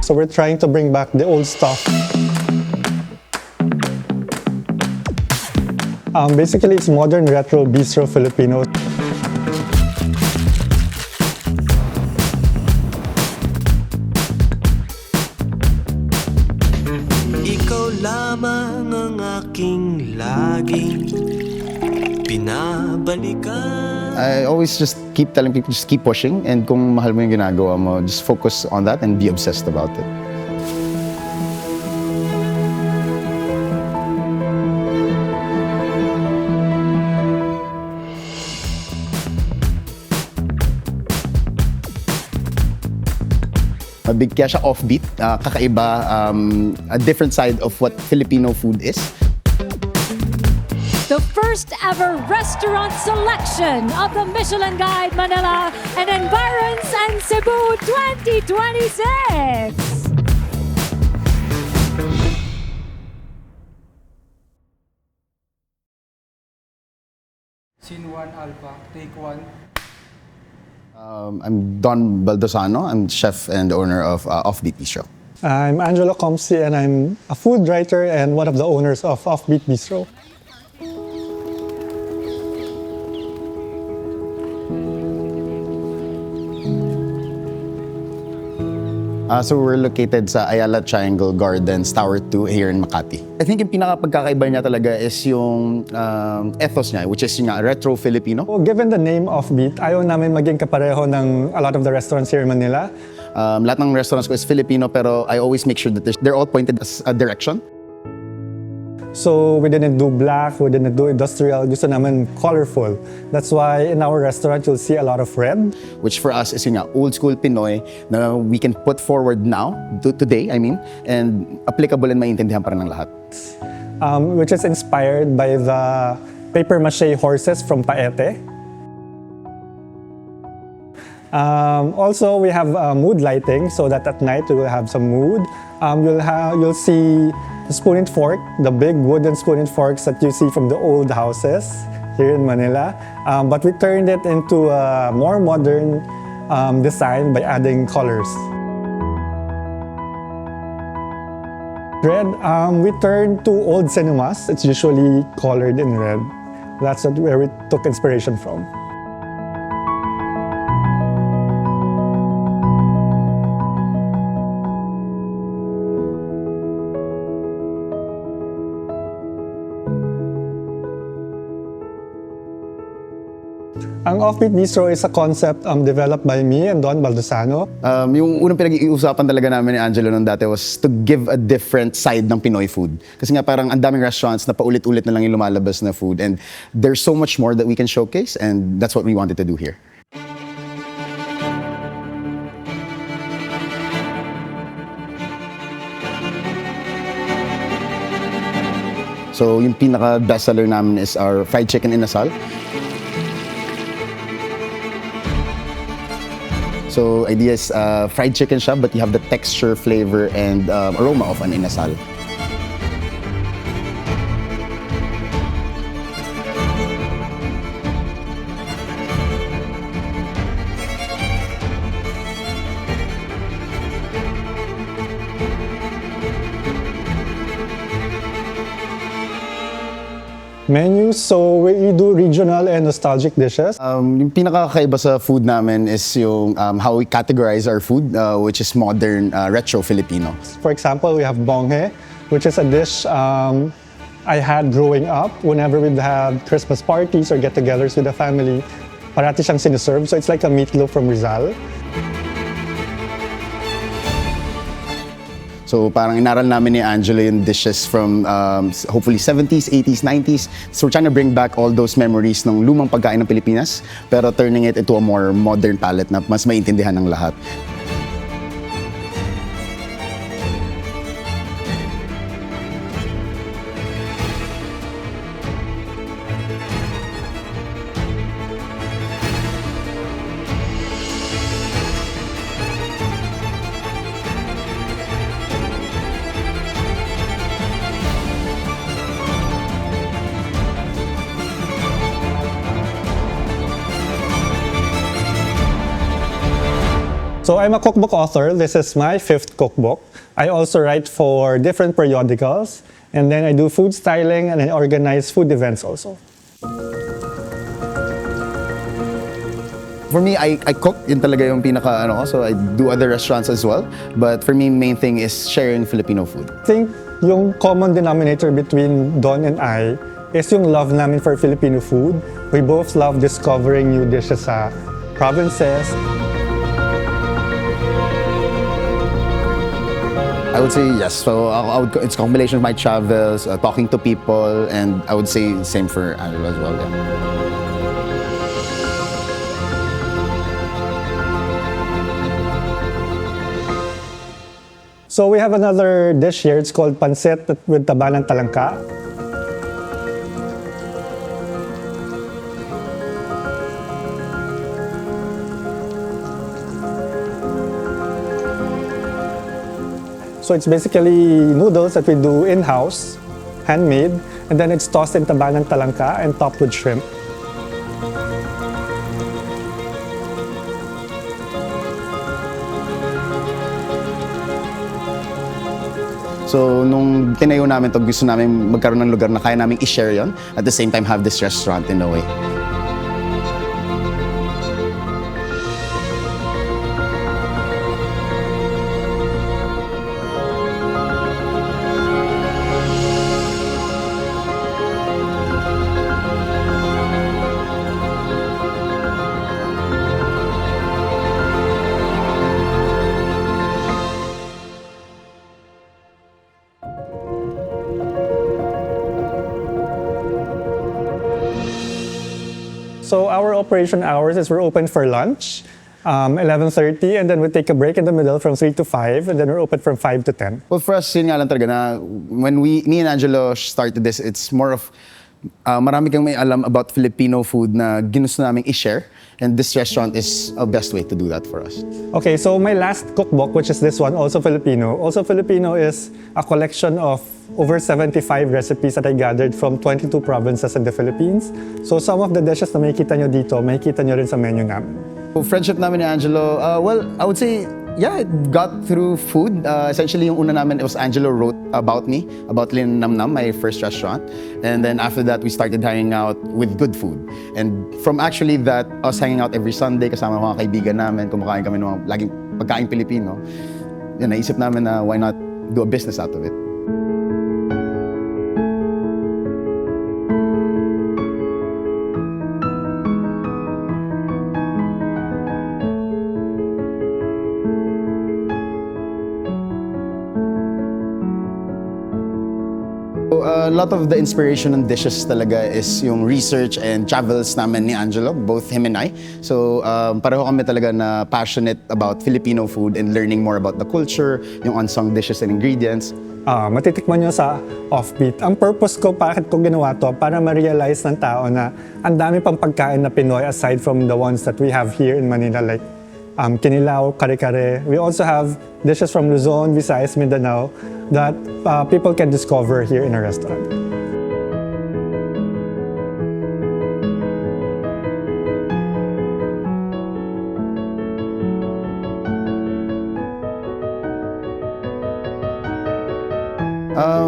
So we're trying to bring back the old stuff. Basically, it's modern retro bistro Filipino. Ikaw lamang ang aking laging binabalikan. I always just keep telling people, just keep pushing, and kung mahal mo yung ginagawa mo, just focus on that and be obsessed about it. Big kaya siya offbeat, kakaiba, a different side of what Filipino food is. The first ever restaurant selection of the Michelin Guide Manila and Environs and Cebu 2026. Scene 1 Alpha, take 1. I'm Don Baldosano. I'm chef and owner of Offbeat Bistro. I'm Angelo Comsti, and I'm a food writer and one of the owners of Offbeat Bistro. So we're located sa Ayala Triangle Gardens, Tower 2 here in Makati. I think yung pinaka-pagkakaiba niya talaga is yung ethos niya, which is yung Retro Filipino. So, given the name Offbeat, ayaw namin maging kapareho ng a lot of the restaurants here in Manila. Lahat ng restaurants ko is Filipino, pero I always make sure that they're all pointed as a direction. So we didn't do black, we didn't do industrial, gusto namin colorful. That's why in our restaurant you'll see a lot of red. Which for us is yung old school Pinoy na we can put forward now, today, and applicable and maintindihan pa rin ng lahat. Which is inspired by the paper mache horses from Paete. Also, we have mood lighting so that at night we will have some mood. You'll see the spoon and fork, the big wooden spoon and forks that you see from the old houses here in Manila. But we turned it into a more modern design by adding colors. Red, we turned to old cinemas. It's usually colored in red. That's where we took inspiration from. Ang Offbeat Bistro is a concept developed by me and Don Baldosano. Yung unang pinag-iusapan talaga namin ni Angelo nung dati was to give a different side ng Pinoy food. Kasi nga parang ang daming restaurants na paulit-ulit na lang yung lumalabas na food, and there's so much more that we can showcase, and that's what we wanted to do here. So yung pinaka-best seller namin is our fried chicken inasal. So idea is fried chicken siya, but you have the texture, flavor, and aroma of an inasal. Menus, so we do regional and nostalgic dishes. Yung pinakakaiba sa food namin is yung how we categorize our food, which is modern, retro Filipino. For example, we have bonghe, which is a dish I had growing up whenever we'd have Christmas parties or get-togethers with the family. Parati siyang siniserve, so it's like a meatloaf from Rizal. So parang inaral namin ni Angelo yung dishes from hopefully 70s, 80s, 90s. So we're trying to bring back all those memories ng lumang pagkain ng Pilipinas, pero turning it into a more modern palette na mas maintindihan ng lahat. So I'm a cookbook author. This is my 5th cookbook. I also write for different periodicals, and then I do food styling and I organize food events also. For me, I cook. Yun talaga yung pinaka ko. So I do other restaurants as well. But for me, main thing is sharing Filipino food. I think yung common denominator between Don and I is yung love namin for Filipino food. We both love discovering new dishes sa provinces. I would say yes. So it's a combination of my travels, talking to people, and I would say same for Angelo as well. Yeah. So we have another dish here. It's called pancit with taba ng talangka. So it's basically noodles that we do in-house, handmade, and then it's tossed in taba ng talangka and topped with shrimp. So nung tinayo namin to, gusto namin magkaroon ng lugar na kaya namin i-share yon. At the same time, have this restaurant in a way. So our operation hours is we're open for lunch, 11:30, and then we take a break in the middle from 3 to 5, and then we're open from 5 to 10. Well, for us, yun nga lang talaga na when me and Angelo started this, it's more of marami kang may alam about Filipino food na ginusto namin i-share. And this restaurant is a best way to do that for us. Okay, so my last cookbook, which is this one, Also Filipino. Also Filipino is a collection of over 75 recipes that I gathered from 22 provinces in the Philippines. So some of the dishes na makikita nyo dito, makikita nyo rin sa menu namin. So friendship namin ni Angelo, well, I would say, yeah, it got through food. Essentially, yung una namin, it was Angelo wrote about me, about Lin Nam Nam, my first restaurant. And then after that, we started hanging out with good food. And from actually that, us hanging out every Sunday, kasama mga kaibigan namin, kumakain kami ng mga laging pagkain Pilipino, yun, naisip namin na why not do a business out of it. A lot of the inspiration and dishes talaga is yung research and travels namin ni Angelo, both him and I. So pareho kami talaga na passionate about Filipino food and learning more about the culture, yung unsung dishes and ingredients. Matitikman nyo sa Offbeat. Ang purpose ko, bakit ko ginawa to, para ma-realize ng tao na ang dami pang pagkain na Pinoy aside from the ones that we have here in Manila, like kinilaw, kare-kare. We also have dishes from Luzon, Visayas, Mindanao that people can discover here in our restaurant.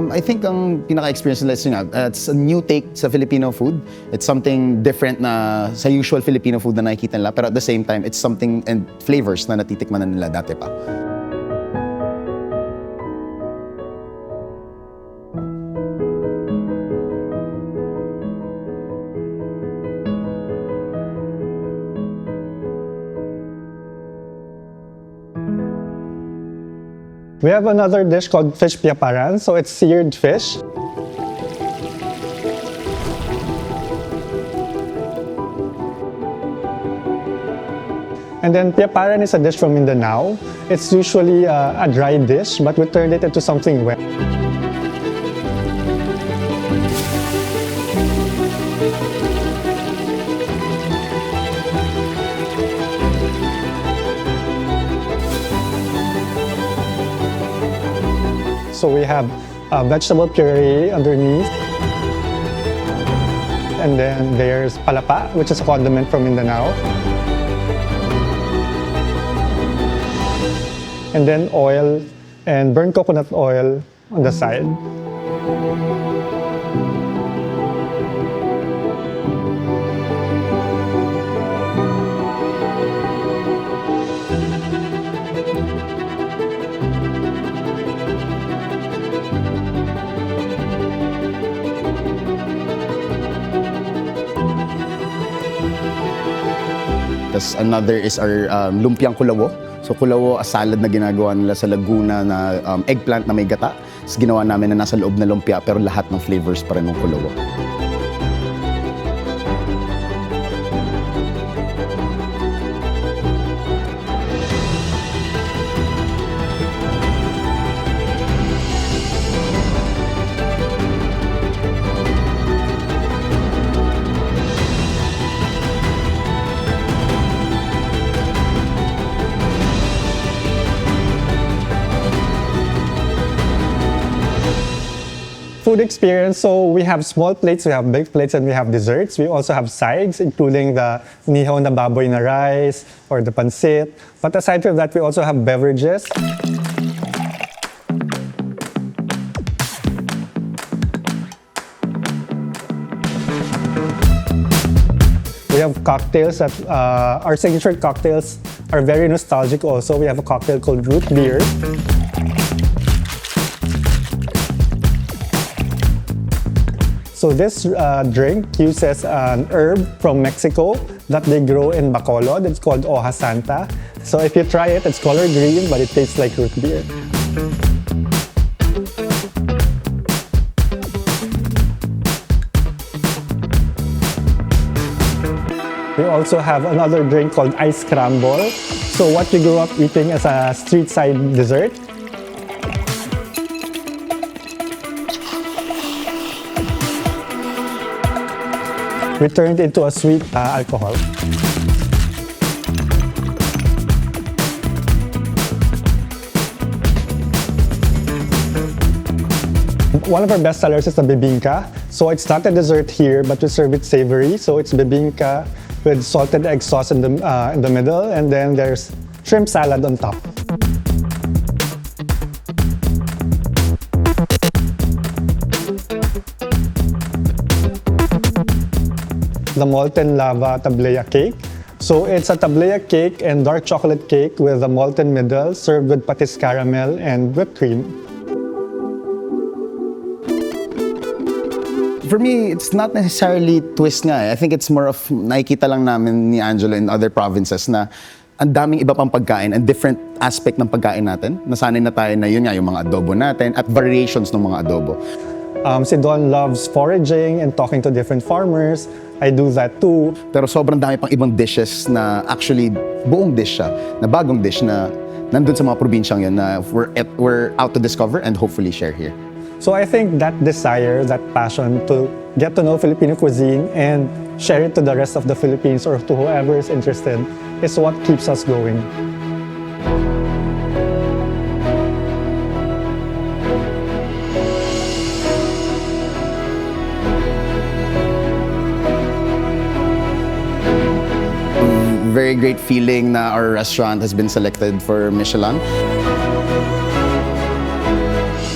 I think ang pinaka-experience nila is it's a new take sa Filipino food. It's something different na sa usual Filipino food na nakikita nila, pero at the same time, it's something and flavors na natitikman na nila dati pa. We have another dish called fish piaparan, so it's seared fish. And then piaparan is a dish from Mindanao. It's usually a dry dish, but we turned it into something wet. So we have vegetable puree underneath. And then there's palapa, which is a condiment from Mindanao. and then oil and burnt coconut oil on the side. Tapos another is our lumpiang kulawo. So kulawo, a salad na ginagawa nila sa Laguna na eggplant na may gata. Tapos ginawa namin na nasa loob na lumpia pero lahat ng flavors pa rin ng kulawo. Food experience, so we have small plates, we have big plates, and we have desserts. We also have sides, including the nihaw na baboy na rice or the pancit. But aside from that, we also have beverages. We have cocktails that our signature cocktails are very nostalgic also. We have a cocktail called root beer. So this drink uses an herb from Mexico that they grow in Bacolod. It's called Hoja Santa. So if you try it, it's color green, but it tastes like root beer. We also have another drink called Ice Scramble. So what we grew up eating as a street side dessert. We turned into a sweet alcohol. One of our best sellers is the bibingka. So it's not a dessert here, but we serve it savory. So it's bibingka with salted egg sauce in the middle, and then there's shrimp salad on top. The molten lava tablea cake. So it's a tablea cake and dark chocolate cake with a molten middle served with patis caramel and whipped cream. For me, it's not necessarily twist nga. I think it's more of nakikita lang namin ni Angelo in other provinces na ang daming iba pang pagkain and different aspect ng pagkain natin. Nasanay na tayo na yun nga, yung mga adobo natin at variations ng mga adobo. Si Don loves foraging and talking to different farmers. I do that too. Pero sobrang dami pang ibang dishes na actually buong dish siya, na bagong dish na nandun sa mga probinsyang yun na we're out to discover and hopefully share here. So I think that desire, that passion to get to know Filipino cuisine and share it to the rest of the Philippines or to whoever is interested is what keeps us going. Very great feeling na our restaurant has been selected for Michelin.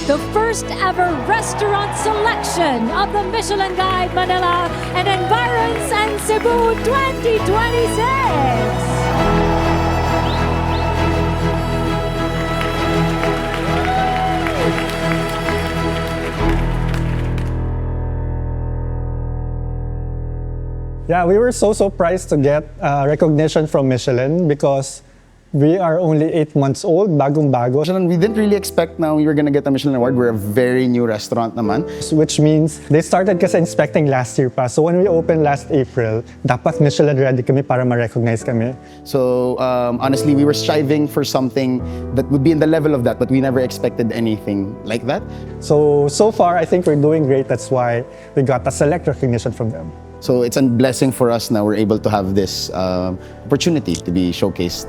The first ever restaurant selection of the Michelin Guide Manila and Environs and Cebu 2026. Yeah, we were so surprised to get recognition from Michelin because we are only 8 months old, bagong-bago. We didn't really expect na we were gonna get a Michelin award. We're a very new restaurant naman. Which means they started kasi inspecting last year pa. So when we opened last April, dapat Michelin ready kami para ma-recognize kami. So honestly, we were striving for something that would be in the level of that, but we never expected anything like that. So far, I think we're doing great. That's why we got a select recognition from them. So it's a blessing for us na we're able to have this opportunity to be showcased.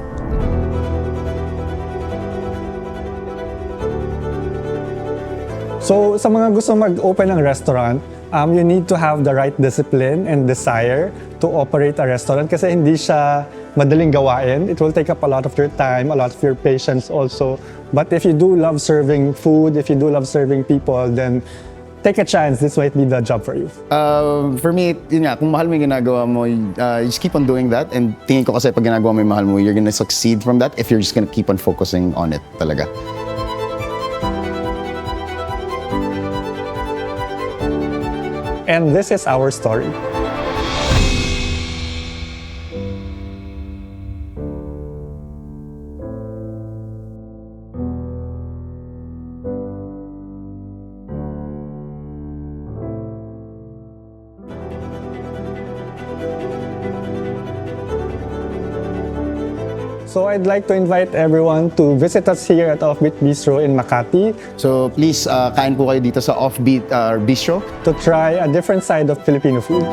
So sa mga gusto mag-open ng restaurant, you need to have the right discipline and desire to operate a restaurant kasi hindi siya madaling gawain. It will take up a lot of your time, a lot of your patience also. But if you do love serving food, if you do love serving people, then take a chance. This might be the job for you. For me, yun nga, kung mahal mo yung ginagawa mo, you just keep on doing that. And tingin ko kasi pag ginagawa mo yung mahal mo, you're gonna succeed from that if you're just gonna keep on focusing on it talaga. And this is our story. So I'd like to invite everyone to visit us here at Offbeat Bistro in Makati So please, kain po kayo dito sa Offbeat Bistro. to try a different side of Filipino food.